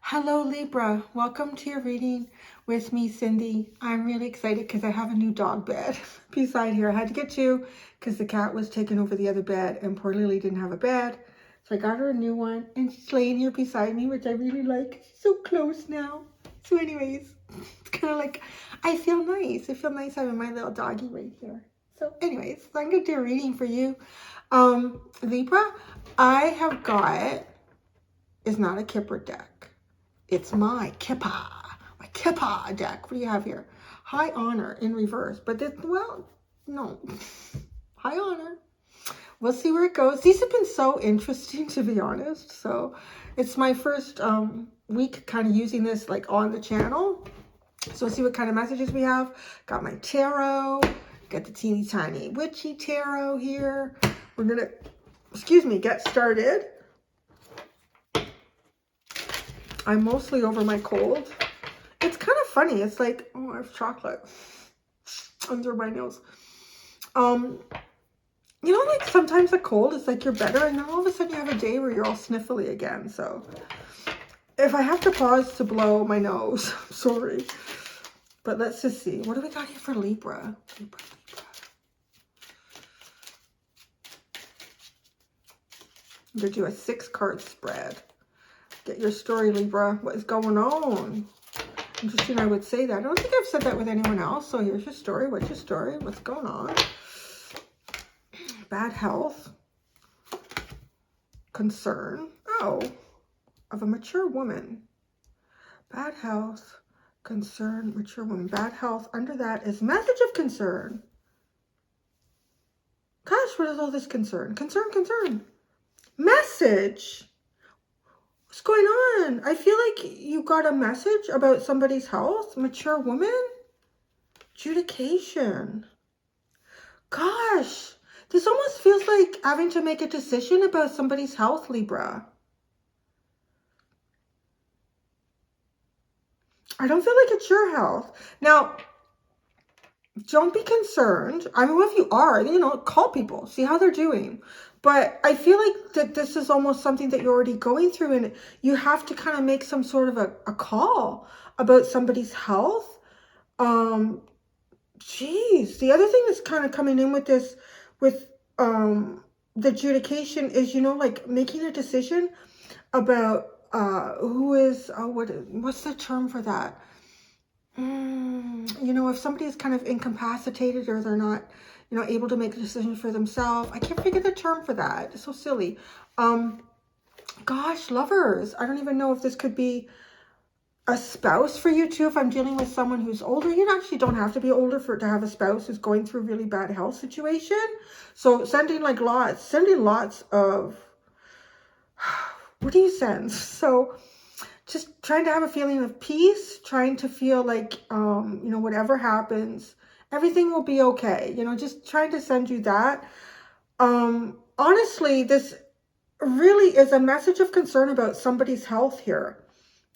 Hello Libra, welcome to your reading with me, Cindy. I'm really excited because I have a new dog bed beside here. I had to get two because the cat was taking over the other bed and poor Lily didn't have a bed. So I got her a new one and she's laying here beside me, which I really like. She's so close now. So anyways, it's kind of like, I feel nice. I feel nice having my little doggy right here. So anyways, I'm going to do a reading for you. Libra, I have got, is not a Kipper deck. It's my Kippa deck. What do you have here? High Honor in reverse. But this, well, no. High Honor. We'll see where it goes. These have been so interesting, to be honest. So it's my first week kind of using this like on the channel. So let's see what kind of messages we have. Got my tarot. Got the teeny tiny witchy tarot here. We're going to, excuse me, get started. I'm mostly over my cold. It's kind of funny. It's like, oh, I have chocolate under my nose. You know, like sometimes a cold is like you're better and then all of a sudden you have a day where you're all sniffly again. So if I have to pause to blow my nose, I'm sorry. But let's just see. What do we got here for Libra? Libra. I'm going to do a 6-card spread. Get your story, Libra. What is going on? Interesting, I would say that. I don't think I've said that with anyone else. So here's your story. What's your story? What's going on? Bad health. Concern. Oh, of a mature woman. Bad health. Concern. Mature woman. Bad health. Under that is message of concern. Gosh, what is all this concern? Concern. Message. What's going on? I feel like you got a message about somebody's health. Mature woman? Adjudication. Gosh, this almost feels like having to make a decision about somebody's health, Libra. I don't feel like it's your health. Now, don't be concerned. I mean, if you are, you know, call people, see how they're doing. But I feel like that this is almost something that you're already going through and you have to kind of make some sort of a call about somebody's health. Geez, the other thing that's kind of coming in with this, with the adjudication is, you know, like making a decision about who is, what's the term for that? You know, if somebody is kind of incapacitated or they're not, you know, able to make a decision for themselves. I can't figure the term for that. It's so silly. Gosh, lovers. I don't even know if this could be a spouse for you too. If I'm dealing with someone who's older, you actually don't have to be older to have a spouse who's going through a really bad health situation. So sending lots of, what do you send? So just trying to have a feeling of peace, trying to feel like, you know, whatever happens, everything will be okay. You know, just trying to send you that. Honestly, this really is a message of concern about somebody's health here.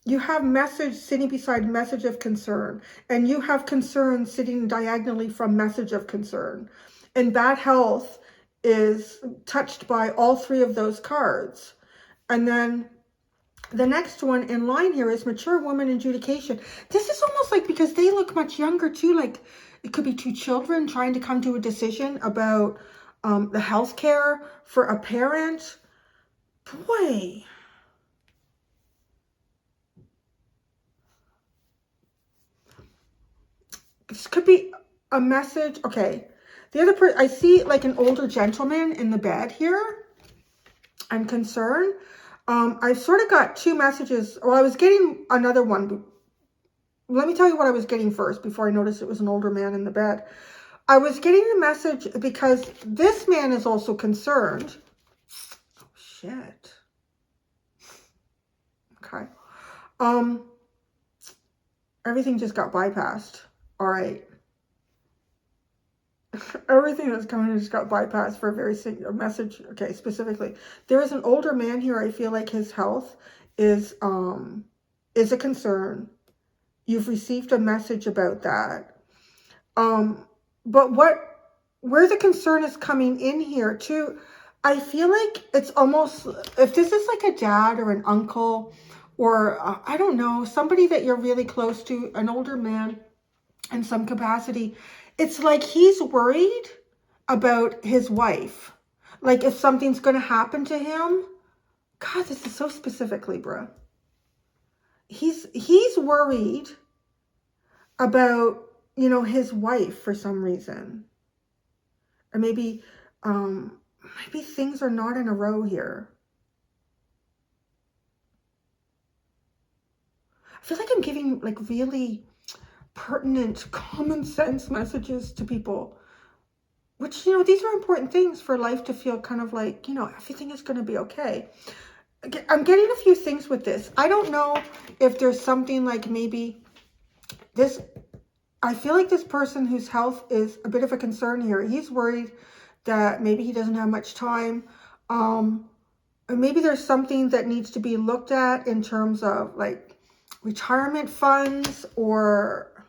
You have message sitting beside message of concern, and you have concern sitting diagonally from message of concern. And bad health is touched by all three of those cards. And then the next one in line here is mature woman adjudication. This is almost like, because they look much younger too, like it could be two children trying to come to a decision about the health care for a parent. Boy. This could be a message. Okay. The other person, I see like an older gentleman in the bed here. I'm concerned. I've sort of got two messages. Well, I was getting another one. Let me tell you what I was getting first before I noticed it was an older man in the bed. I was getting a message because this man is also concerned. Oh, shit. Okay. Everything just got bypassed. All right. Everything that's coming just got bypassed for a very message. Okay, specifically, there is an older man here. I feel like his health is a concern. You've received a message about that. But what where the concern is coming in here too, I feel like it's almost, if this is like a dad or an uncle or I don't know, somebody that you're really close to, an older man in some capacity, it's like he's worried about his wife. Like if something's going to happen to him. God, this is so specific, Libra. He's worried about, you know, his wife for some reason. Or maybe maybe things are not in a row here. I feel like I'm giving like really pertinent common sense messages to people, which, you know, these are important things for life to feel kind of like, you know, everything is going to be okay. I'm getting a few things with this. I don't know if there's something like maybe this, I feel like this person whose health is a bit of a concern here, he's worried that maybe he doesn't have much time. Or maybe there's something that needs to be looked at in terms of like retirement funds or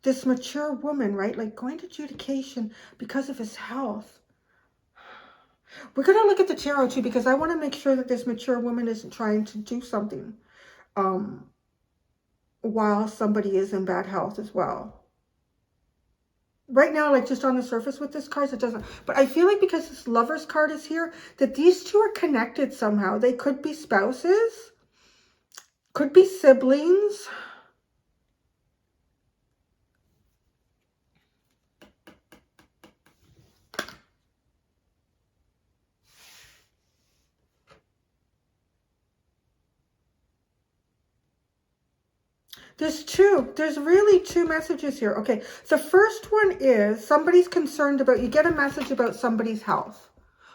this mature woman, right? Like going to adjudication because of his health. We're going to look at the tarot too, because I want to make sure that this mature woman isn't trying to do something while somebody is in bad health as well. Right now, like just on the surface with this card, it doesn't. But I feel like because this Lover's card is here, that these two are connected somehow. They could be spouses, could be siblings. There's really two messages here. Okay, the first one is somebody's concerned about, you get a message about somebody's health.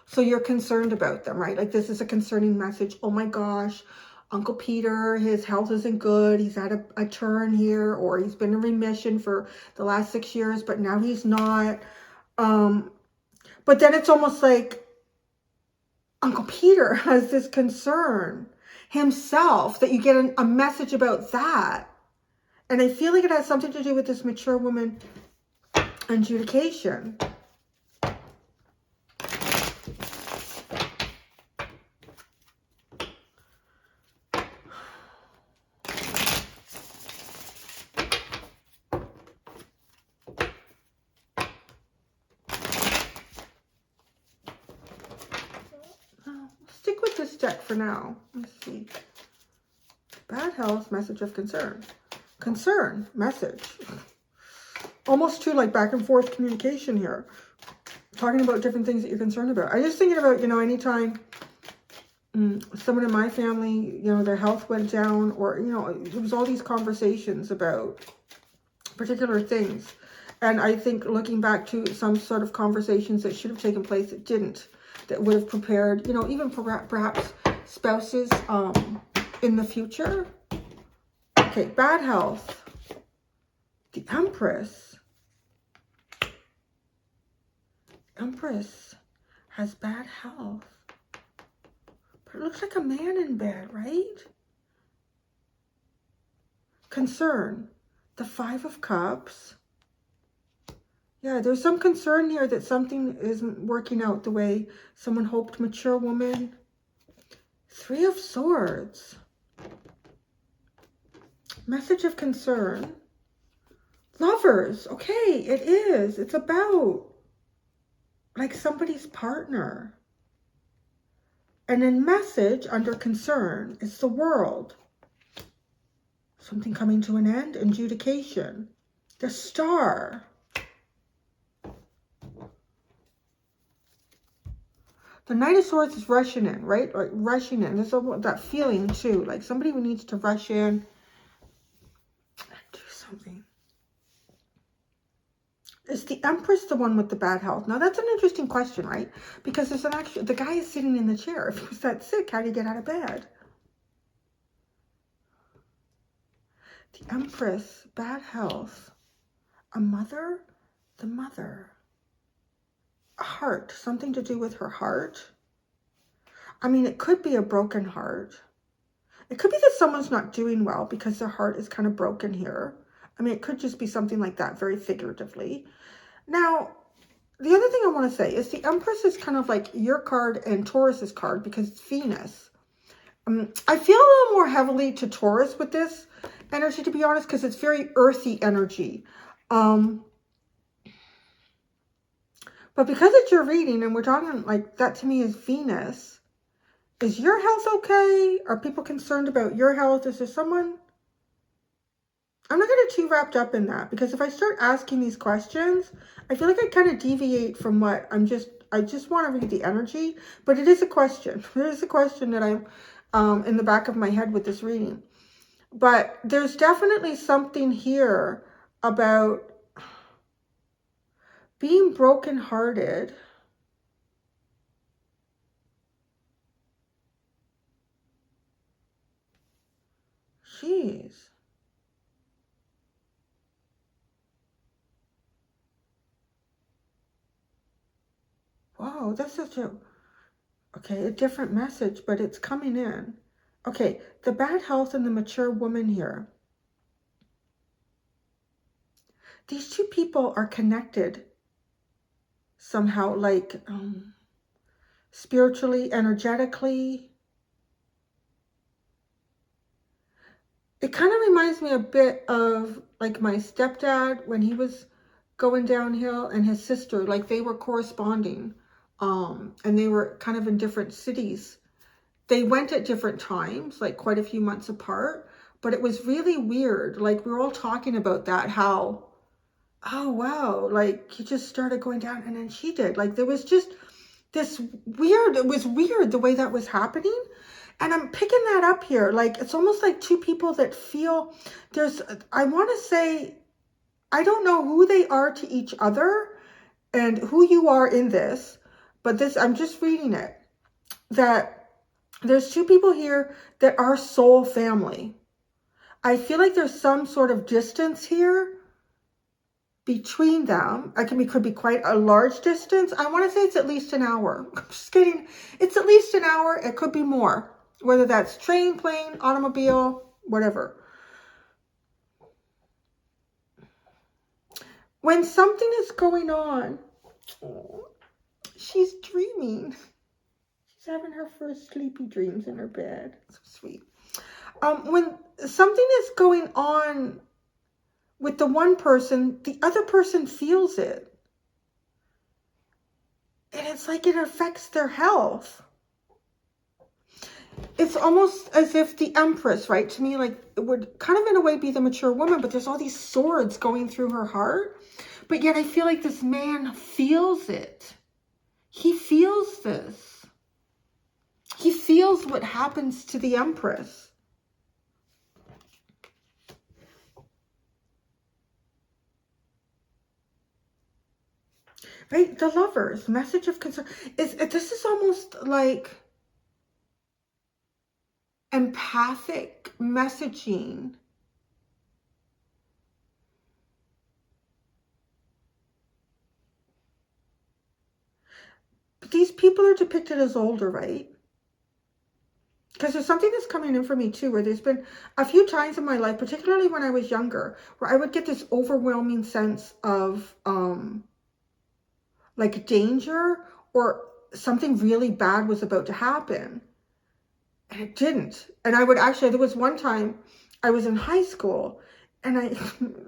So you're concerned about them, right? Like this is a concerning message. Oh my gosh, Uncle Peter, his health isn't good. He's had a turn here, or he's been in remission for the last 6 years, but now he's not. But then it's almost like Uncle Peter has this concern himself, that you get a message about that. And I feel like it has something to do with this mature woman adjudication. Stick with this deck for now. Let's see. Bad health, message of concern. Concern, message. Almost too like back and forth communication here. Talking about different things that you're concerned about. I'm just thinking about, you know, anytime someone in my family, you know, their health went down, or, you know, there was all these conversations about particular things. And I think looking back to some sort of conversations that should have taken place that didn't, that would have prepared, you know, even perhaps spouses in the future. Okay, bad health. The Empress. Empress has bad health. But it looks like a man in bed, right? Concern. The Five of Cups. Yeah, there's some concern here that something isn't working out the way someone hoped. Mature woman. Three of Swords. Message of concern. Lovers. Okay, it is. It's about like somebody's partner. And then message under concern is the World. Something coming to an end. Adjudication. The Star. The Knight of Swords is rushing in, right? Like rushing in. There's that feeling too. Like somebody who needs to rush in and do something. Is the Empress the one with the bad health? Now that's an interesting question, right? Because there's an actual, the guy is sitting in the chair. If he was that sick, how do you get out of bed? The Empress, bad health. A mother? The mother. A heart, something to do with her heart. I mean, it could be a broken heart. It could be that someone's not doing well because their heart is kind of broken here. I mean, it could just be something like that, very figuratively. Now, the other thing I want to say is the Empress is kind of like your card and Taurus's card because it's Venus. I feel a little more heavily to Taurus with this energy, to be honest, because it's very earthy energy. But because it's your reading and we're talking like that, to me is Venus. Is your health okay? Are people concerned about your health? Is there someone? I'm not going to get too wrapped up in that, because if I start asking these questions, I feel like I kind of deviate from what I just want to read the energy, but it is a question. There is a question that I'm in the back of my head with this reading. But there's definitely something here about being brokenhearted. Jeez. Wow, that's such a, okay, a different message, but it's coming in. Okay, the bad health and the mature woman here. These two people are connected somehow, like spiritually, energetically. It kind of reminds me a bit of like my stepdad when he was going downhill, and his sister, like they were corresponding, and they were kind of in different cities. They went at different times, like quite a few months apart, but it was really weird. Like we were all talking about that, how, oh wow, like he just started going down and then she did. Like there was just this weird, it was weird the way that was happening. And I'm picking that up here. Like it's almost like two people that feel there's, I want to say, I don't know who they are to each other and who you are in this, but this, I'm just reading it, that there's two people here that are soul family. I feel like there's some sort of distance here between them. Could be quite a large distance. I want to say it's at least an hour. I'm just kidding. It's at least an hour. It could be more, whether that's train, plane, automobile, whatever. When something is going on, she's dreaming. She's having her first sleepy dreams in her bed. So sweet. When something is going on with the one person, the other person feels it. And it's like it affects their health. It's almost as if the Empress, right, to me, like it would kind of in a way be the mature woman, but there's all these swords going through her heart. But yet I feel like this man feels it. He feels this. He feels what happens to the Empress. Right? The Lovers, message of concern. This is almost like empathic messaging. But these people are depicted as older, right? Because there's something that's coming in for me too, where there's been a few times in my life, particularly when I was younger, where I would get this overwhelming sense of like danger, or something really bad was about to happen. And it didn't. And I would actually, there was one time I was in high school, and it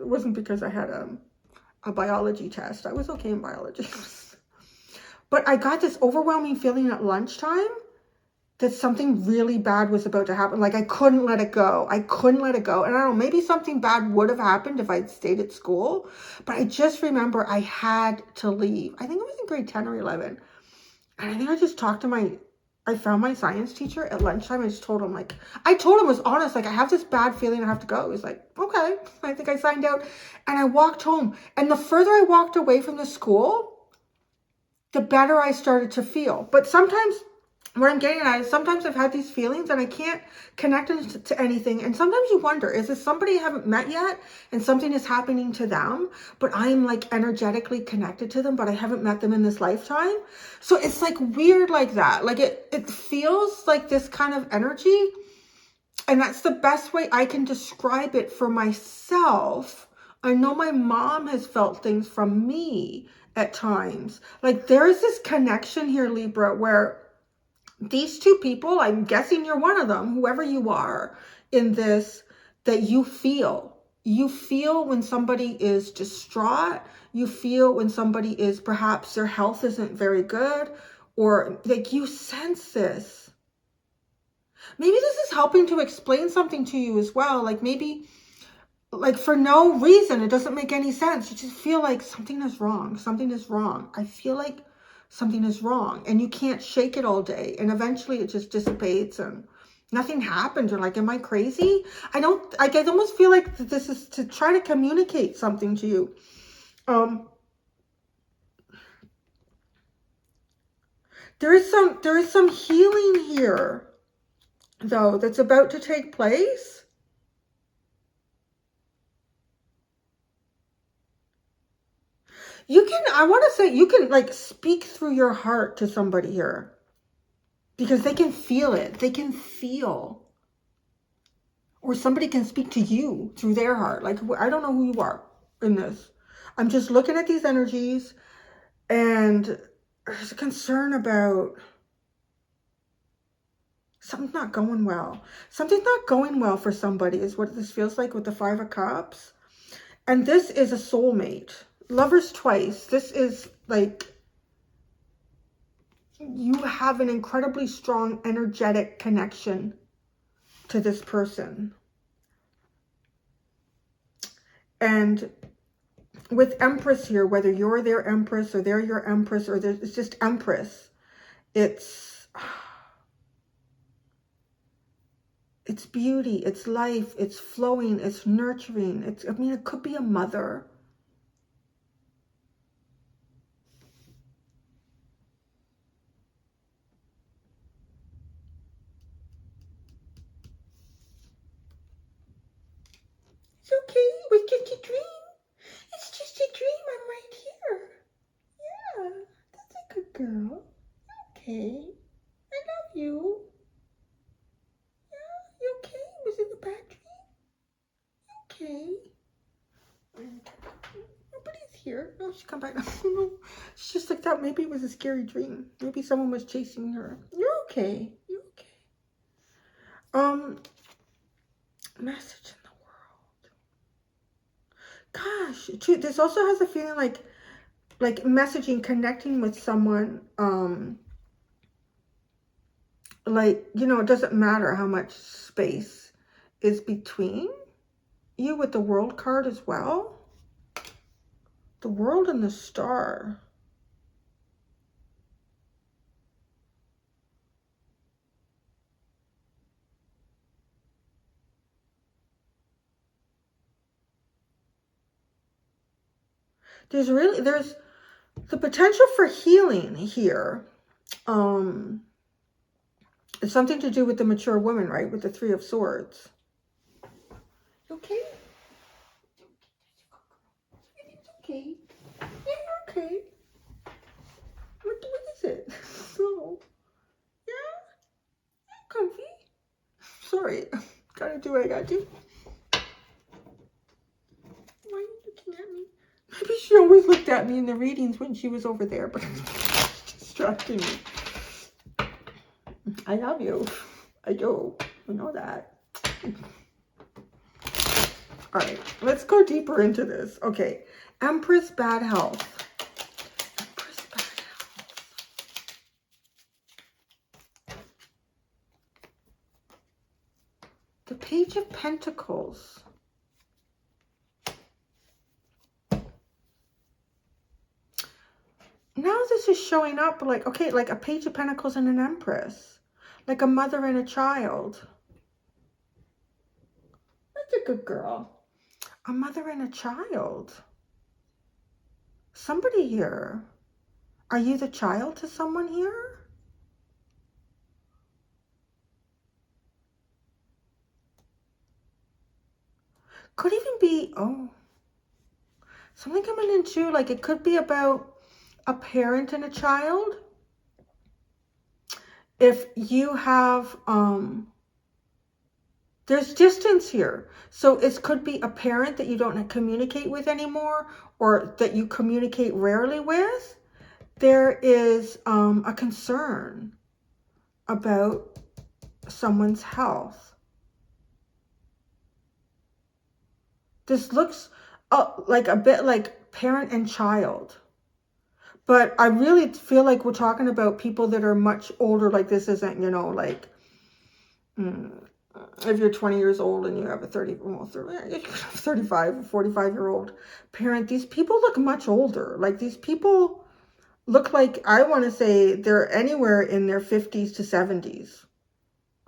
wasn't because I had a biology test. I was okay in biology. But I got this overwhelming feeling at lunchtime that something really bad was about to happen. Like I couldn't let it go. I couldn't let it go. And I don't know, maybe something bad would have happened if I'd stayed at school. But I just remember I had to leave. I think it was in grade 10 or 11. And I think I just talked to I found my science teacher at lunchtime. I just told him, like, I told him, I was honest, like, I have this bad feeling I have to go. He was like, okay. I think I signed out. And I walked home. And the further I walked away from the school, the better I started to feel. But sometimes, what I'm getting at is sometimes I've had these feelings and I can't connect it to anything. And sometimes you wonder, is this somebody I haven't met yet and something is happening to them, but I'm like energetically connected to them, but I haven't met them in this lifetime? So it's like weird like that. Like it feels like this kind of energy. And that's the best way I can describe it for myself. I know my mom has felt things from me at times. Like there is this connection here, Libra, where these two people, I'm guessing you're one of them, whoever you are in this, that you feel. You feel when somebody is distraught. You feel when somebody is, perhaps their health isn't very good, or like you sense this. Maybe this is helping to explain something to you as well. Like maybe, like for no reason, it doesn't make any sense. You just feel like something is wrong. Something is wrong. I feel like something is wrong, and you can't shake it all day. And eventually it just dissipates and nothing happens. You're like, am I crazy? I almost feel like this is to try to communicate something to you. There is some healing here, though, that's about to take place. You can, I want to say, you can like speak through your heart to somebody here, because they can feel it. They can feel, or somebody can speak to you through their heart. Like, I don't know who you are in this. I'm just looking at these energies, and there's a concern about something's not going well. Something's not going well for somebody is what this feels like with the Five of Cups. And this is a soulmate. Lovers twice. This is like, you have an incredibly strong energetic connection to this person. And with Empress here, whether you're their Empress or they're your Empress, or it's just Empress, it's beauty, it's life, it's flowing, it's nurturing. It's, I mean, it could be a mother. It's okay, it was just a dream. It's just a dream, I'm right here. Yeah, that's a good girl. Okay, I love you. Yeah, you okay? Was it a bad dream? Okay. Nobody's here. Oh, she come back. No, she's just like that. Maybe it was a scary dream. Maybe someone was chasing her. You're okay. You're okay. Message in the world. Gosh, this also has a feeling like messaging, connecting with someone. Like, you know, it doesn't matter how much space is between you, with the World card as well. The World and the Star. There's the potential for healing here. It's something to do with the mature woman, right? With the Three of Swords. Okay. It's okay. Yeah, you're okay. What is it? So, yeah, I'm comfy. Sorry, gotta do what I gotta do. Why are you looking at me? Maybe she always looked at me in the readings when she was over there, but it's distracting me. I love you. I do. I know that. All right, let's go deeper into this. Okay, Empress, bad health. Empress, bad health. The Page of Pentacles. Now this is showing up like, okay, like a Page of Pentacles and an Empress. Like a mother and a child. That's a good girl. A mother and a child. Somebody here. Are you the child to someone here? Could even be, oh, something coming in too, like it could be about a parent and a child. If you have There's distance here. So it could be a parent that you don't communicate with anymore, or that you communicate rarely with. There is a concern about someone's health. This looks like a bit like parent and child. But I really feel like we're talking about people that are much older. Like this isn't, you know, like if you're 20 years old and you have a 35 or 45-year-old parent, these people look much older. Like these people look like, I want to say they're anywhere in their 50s to 70s.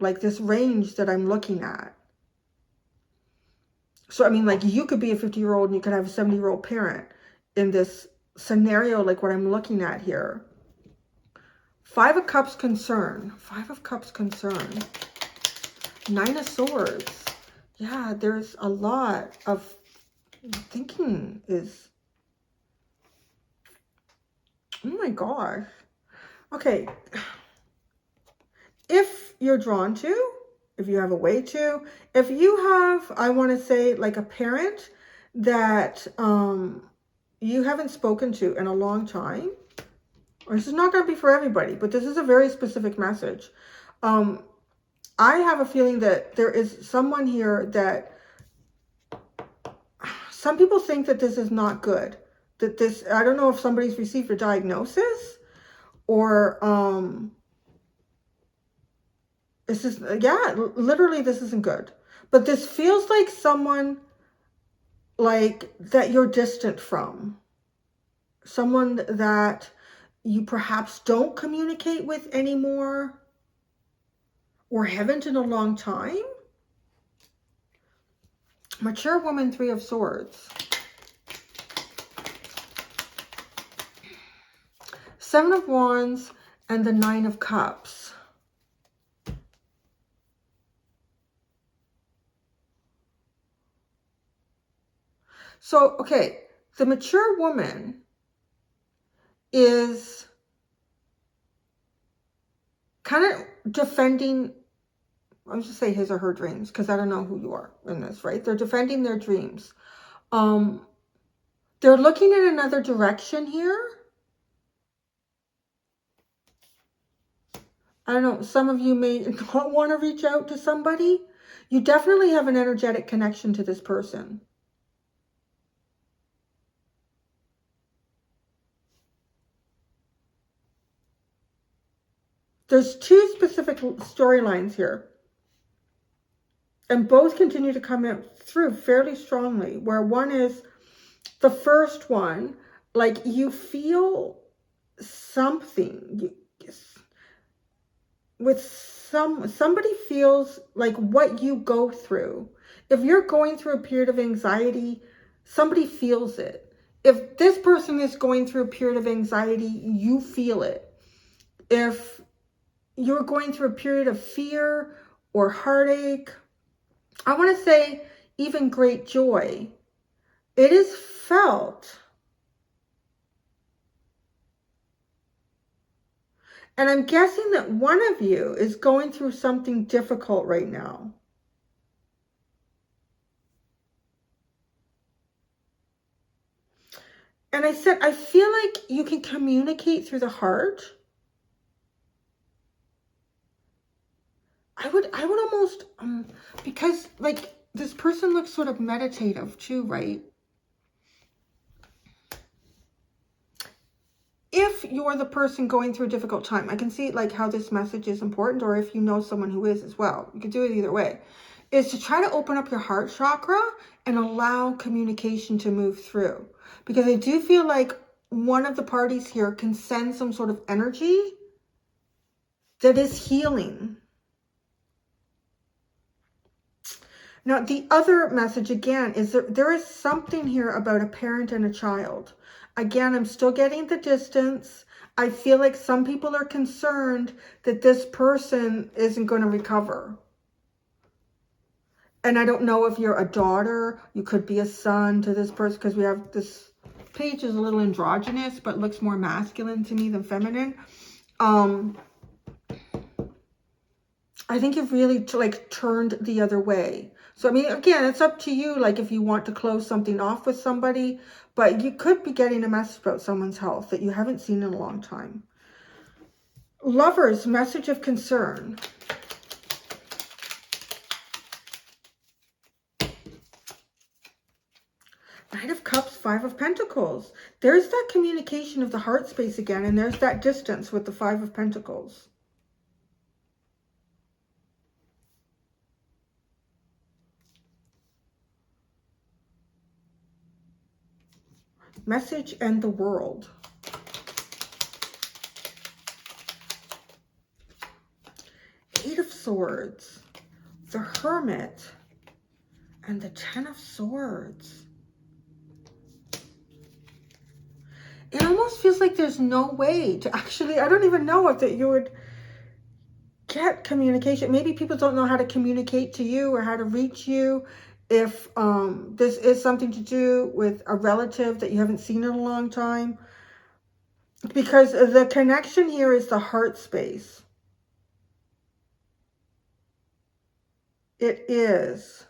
Like this range that I'm looking at. So, I mean, like you could be a 50-year-old and you could have a 70-year-old parent in this scenario, like what I'm looking at here. 5 of Cups concern. 5 of Cups concern. 9 of Swords. Yeah, there's a lot of thinking is... Oh my gosh. Okay. If you're drawn to, if you have a way to, if you have, I want to say like a parent that you haven't spoken to in a long time, or this is not going to be for everybody, but this is a very specific message. I have a feeling that there is someone here that some people think that this is not good. That this, I don't know if somebody's received a diagnosis or this is, yeah, literally this isn't good. But this feels like someone like that you're distant from. Someone that you perhaps don't communicate with anymore or haven't in a long time. Mature woman, 3 of Swords. 7 of Wands and the 9 of Cups. So, okay, the mature woman is kind of defending, I'm just say his or her dreams, because I don't know who you are in this, right? They're defending their dreams. They're looking in another direction here. I don't know, some of you may not want to reach out to somebody. You definitely have an energetic connection to this person. There's 2 specific storylines here. And both continue to come in through fairly strongly. Where one is, the first one, like you feel something. Somebody feels like what you go through. If you're going through a period of anxiety, somebody feels it. If this person is going through a period of anxiety, you feel it. If you're going through a period of fear or heartache, I want to say even great joy, it is felt. And I'm guessing that one of you is going through something difficult right now. And I said, I feel like you can communicate through the heart. I would almost, because like this person looks sort of meditative too, right? If you're the person going through a difficult time, I can see like how this message is important, or if you know someone who is as well, you can do it either way, is to try to open up your heart chakra and allow communication to move through. Because I do feel like one of the parties here can send some sort of energy that is healing. Now, the other message again is that there is something here about a parent and a child. Again, I'm still getting the distance. I feel like some people are concerned that this person isn't going to recover. And I don't know if you're a daughter, you could be a son to this person, because we have this page is a little androgynous, but looks more masculine to me than feminine. I think you've really like turned the other way. So, I mean, again, it's up to you, like if you want to close something off with somebody, but you could be getting a message about someone's health that you haven't seen in a long time. Lovers, message of concern. Knight of Cups, Five of Pentacles. There's that communication of the heart space again, and there's that distance with the Five of Pentacles. Message and the World. Eight of Swords, the Hermit, and the Ten of Swords. It almost feels like there's no way to actually, I don't even know if that you would get communication. Maybe people don't know how to communicate to you or how to reach you. If this is something to do with a relative that you haven't seen in a long time. Because the connection here is the heart space. It is.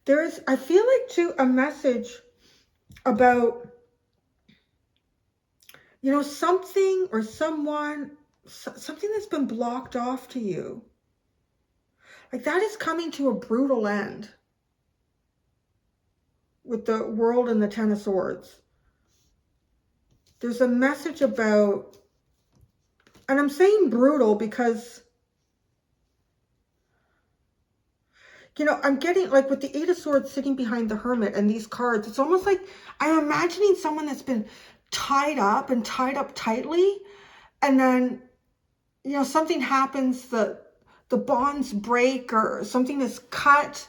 There is, I feel like too, a message about, you know, something or someone, something that's been blocked off to you. Like that is coming to a brutal end with the World and the Ten of Swords. There's a message about, and I'm saying brutal because, you know, I'm getting like with the Eight of Swords sitting behind the Hermit and these cards, it's almost like I'm imagining someone that's been tied up and tied up tightly. And then, you know, something happens, the bonds break or something is cut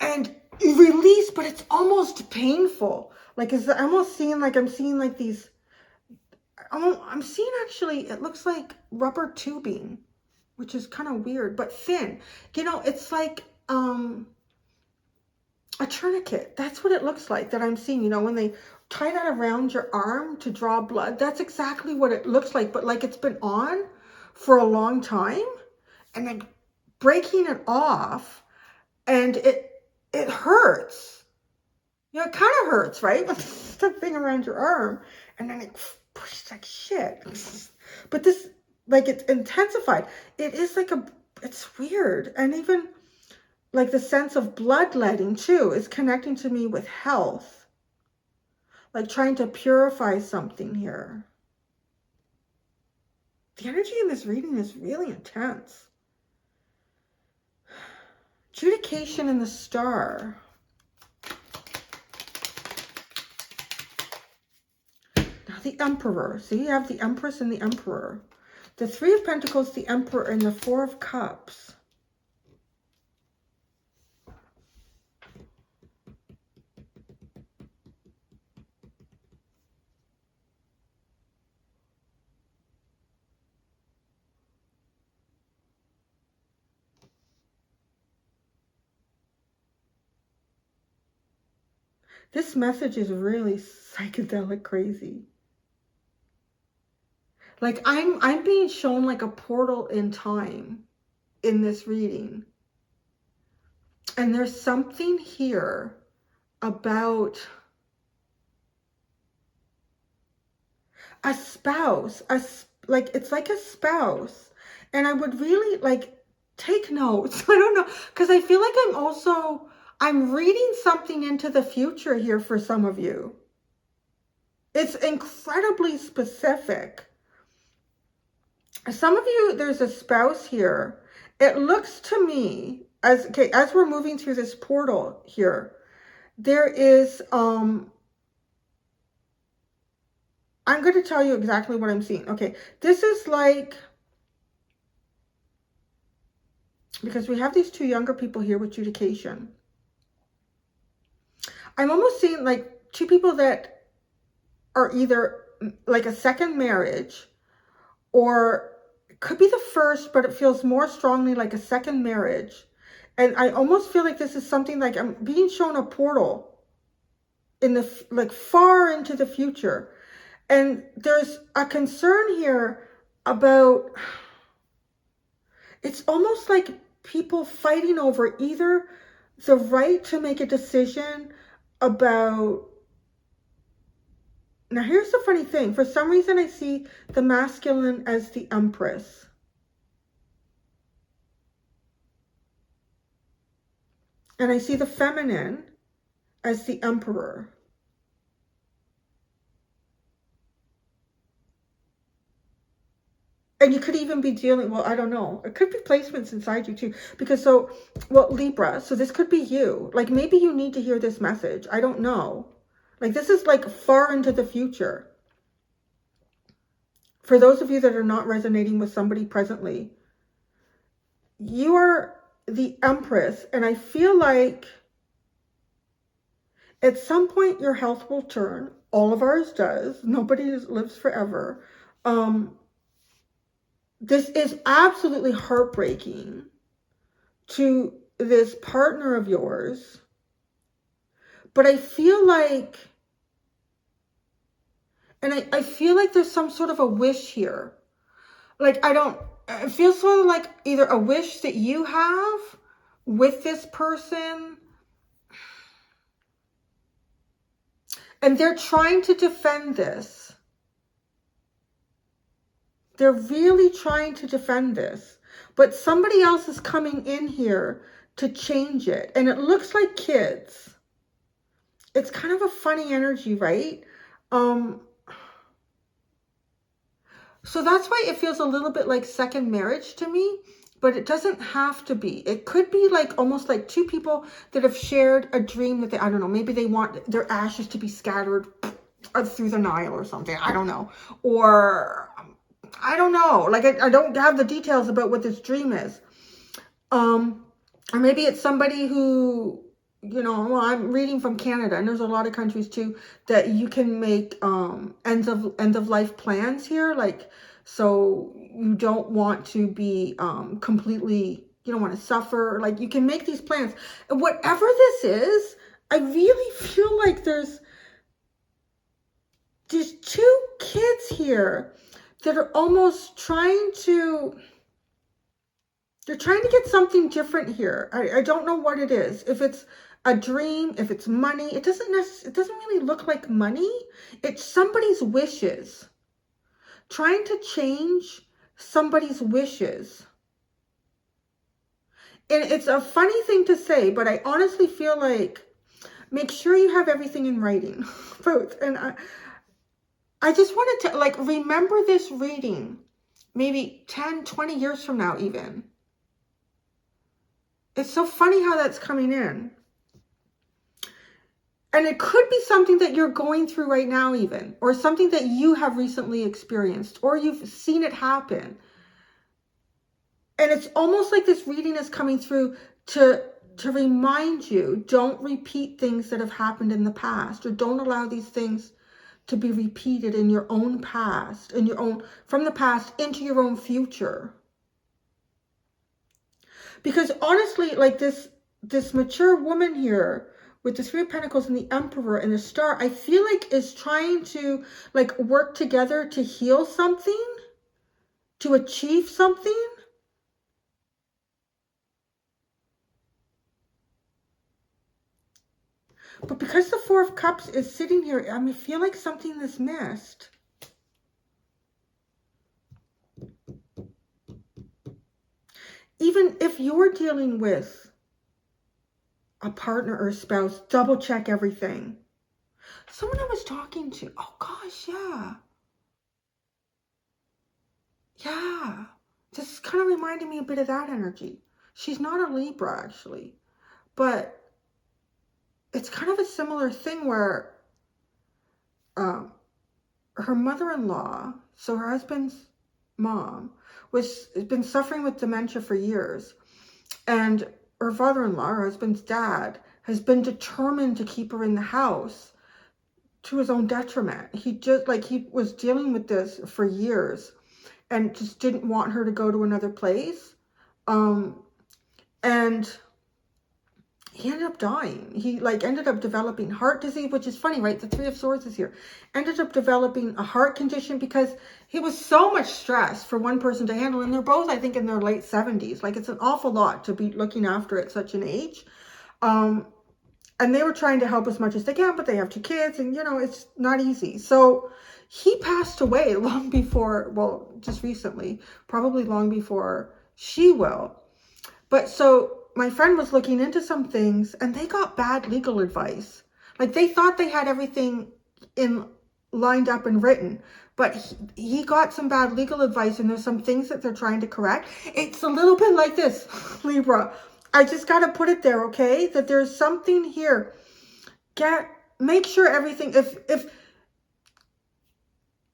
and released, but it's almost painful. Like it's almost seeing like, I'm seeing like these, I'm seeing actually, it looks like rubber tubing, which is kind of weird, but thin. You know, it's like a tourniquet. That's what it looks like that I'm seeing. You know, when they tie that around your arm to draw blood, that's exactly what it looks like. But like it's been on for a long time and then breaking it off and it hurts. You know, it kind of hurts, right? With the thing around your arm and then it pushes like shit. But this, like it's intensified. It is like it's weird. And even like the sense of bloodletting too is connecting to me with health. Like trying to purify something here. The energy in this reading is really intense. Adjudication in the Star. Now the Emperor. See, you have the Empress and the Emperor. The Three of Pentacles, the Emperor, and the Four of Cups. This message is really psychedelic crazy. Like I'm being shown like a portal in time in this reading. And there's something here about a spouse, like it's like a spouse. And I would really like take notes. I don't know, because I feel like I'm reading something into the future here for some of you. It's incredibly specific. Some of you, there's a spouse here. It looks to me as we're moving through this portal here, there is I'm going to tell you exactly what I'm seeing. Okay, this is like, because we have these two younger people here with adjudication. I'm almost seeing like two people that are either like a second marriage, or it could be the first, but it feels more strongly like a second marriage. And I almost feel like this is something like I'm being shown a portal in the, like, far into the future. And there's a concern here about, it's almost like people fighting over either the right to make a decision about, now here's the funny thing, for some reason I see the masculine as the Empress. And I see the feminine as the Emperor. And you could even be dealing, well, I don't know. It could be placements inside you too. Because so, well, Libra, so this could be you. Like maybe you need to hear this message. I don't know. Like this is like far into the future. For those of you that are not resonating with somebody presently, you are the Empress. And I feel like at some point your health will turn. All of ours does. Nobody lives forever. This is absolutely heartbreaking to this partner of yours. But I feel like, and I feel like there's some sort of a wish here. Like, it feels sort of like either a wish that you have with this person, and they're trying to defend this. They're really trying to defend this. But somebody else is coming in here to change it. And it looks like kids. It's kind of a funny energy, right? So that's why it feels a little bit like second marriage to me. But it doesn't have to be. It could be like almost like two people that have shared a dream that they, I don't know, maybe they want their ashes to be scattered through the Nile or something. I don't know. Or I don't know. Like I don't have the details about what this dream is. Or maybe it's somebody who, you know, well, I'm reading from Canada, and there's a lot of countries too that you can make end of life plans here. Like, so you don't want to be completely, you don't want to suffer. Like, you can make these plans. And whatever this is, I really feel like there's two kids here that are almost trying to, they're trying to get something different here. I don't know what it is. If it's a dream, if it's money, it doesn't really look like money. It's somebody's wishes. Trying to change somebody's wishes. And it's a funny thing to say, but I honestly feel like, make sure you have everything in writing. Both. And I just wanted to, like, remember this reading maybe 10, 20 years from now even. It's so funny how that's coming in. And it could be something that you're going through right now even, or something that you have recently experienced, or you've seen it happen. And it's almost like this reading is coming through to remind you, don't repeat things that have happened in the past, or don't allow these things to be repeated in your own past, from the past into your own future. Because honestly, like this mature woman here with the Three of Pentacles and the Emperor and the Star, I feel like is trying to like work together to heal something, to achieve something. But because the Four of Cups is sitting here, I feel like something is missed. Even if you're dealing with a partner or a spouse, double check everything. Someone I was talking to, oh gosh, yeah. Yeah. This kind of reminded me a bit of that energy. She's not a Libra, actually. But it's kind of a similar thing where her mother-in-law, so her husband's mom, has been suffering with dementia for years. And her father-in-law, her husband's dad, has been determined to keep her in the house to his own detriment. He was dealing with this for years and just didn't want her to go to another place. And he ended up dying. He like ended up developing heart disease, which is funny, right? The Three of Swords is here. Ended up developing a heart condition because he was so much stress for one person to handle. And they're both, I think, in their late 70s. Like, it's an awful lot to be looking after at such an age. And they were trying to help as much as they can, but they have 2 kids and, you know, it's not easy. So he passed away long before, well, just recently, probably long before she will. But so my friend was looking into some things and they got bad legal advice. Like, they thought they had everything lined up and written, but he got some bad legal advice and there's some things that they're trying to correct. It's a little bit like this, Libra. I just got to put it there, okay? That there's something here. Make sure everything, if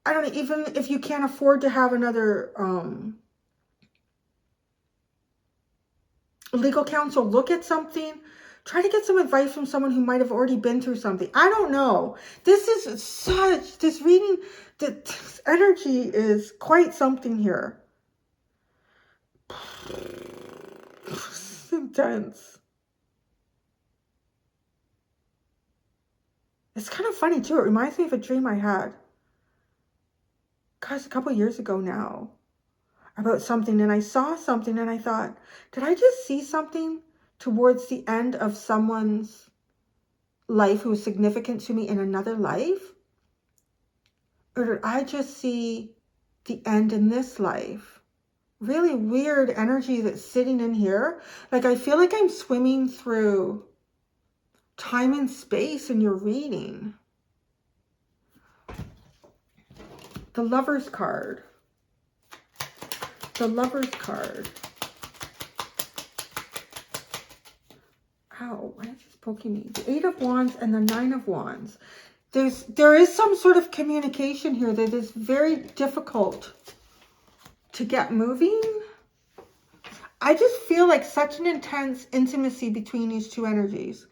I don't know, even if you can't afford to have another legal counsel, look at something. Try to get some advice from someone who might have already been through something. I don't know. This reading, this energy is quite something here. It's intense. It's kind of funny too. It reminds me of a dream I had. Gosh, a couple years ago now. About something, and I saw something and I thought, did I just see something towards the end of someone's life who was significant to me in another life? Or did I just see the end in this life? Really weird energy that's sitting in here. Like, I feel like I'm swimming through time and space in your reading. The Lover's card. The Lover's card. Ow, why is this poking me? The 8 of Wands and the 9 of Wands. There is some sort of communication here that is very difficult to get moving. I just feel like such an intense intimacy between these two energies.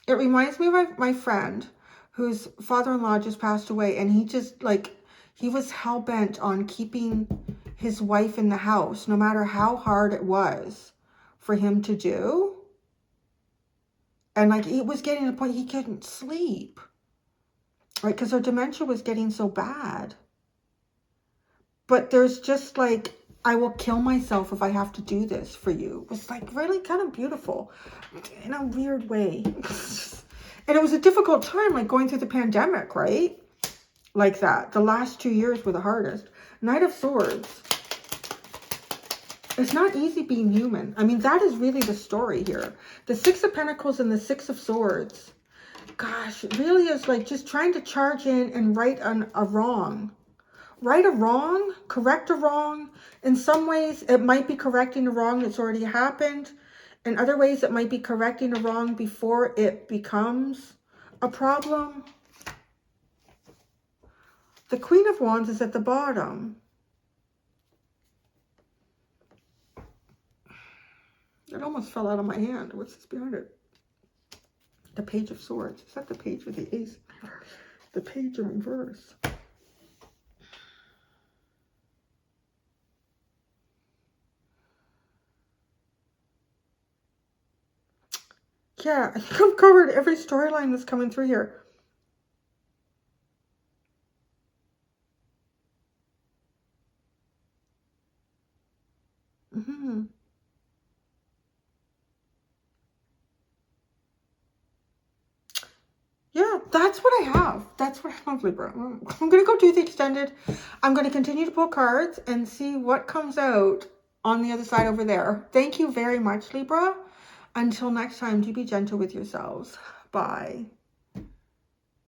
It reminds me of my friend whose father-in-law just passed away, and he just like, he was hell-bent on keeping his wife in the house, no matter how hard it was for him to do. And like, it was getting to the point he couldn't sleep, right? Because her dementia was getting so bad. But there's just like, I will kill myself if I have to do this for you. It was like really kind of beautiful in a weird way. And it was a difficult time, like going through the pandemic, right? Like that. The last 2 years were the hardest. Knight of Swords. It's not easy being human. I mean, that is really the story here. The 6 of Pentacles and the 6 of Swords. Gosh, it really is like just trying to charge in and right a wrong. Right a wrong, correct a wrong. In some ways, it might be correcting a wrong that's already happened. In other ways, it might be correcting a wrong before it becomes a problem. The Queen of Wands is at the bottom. It almost fell out of my hand. What's this behind it? The Page of Swords. Is that the page with the ace? The page in reverse. Yeah, I think I've covered every storyline that's coming through here. Yeah, that's what I have. That's what I have, Libra. I'm going to go do the extended. I'm going to continue to pull cards and see what comes out on the other side over there. Thank you very much, Libra. Until next time, do be gentle with yourselves. Bye.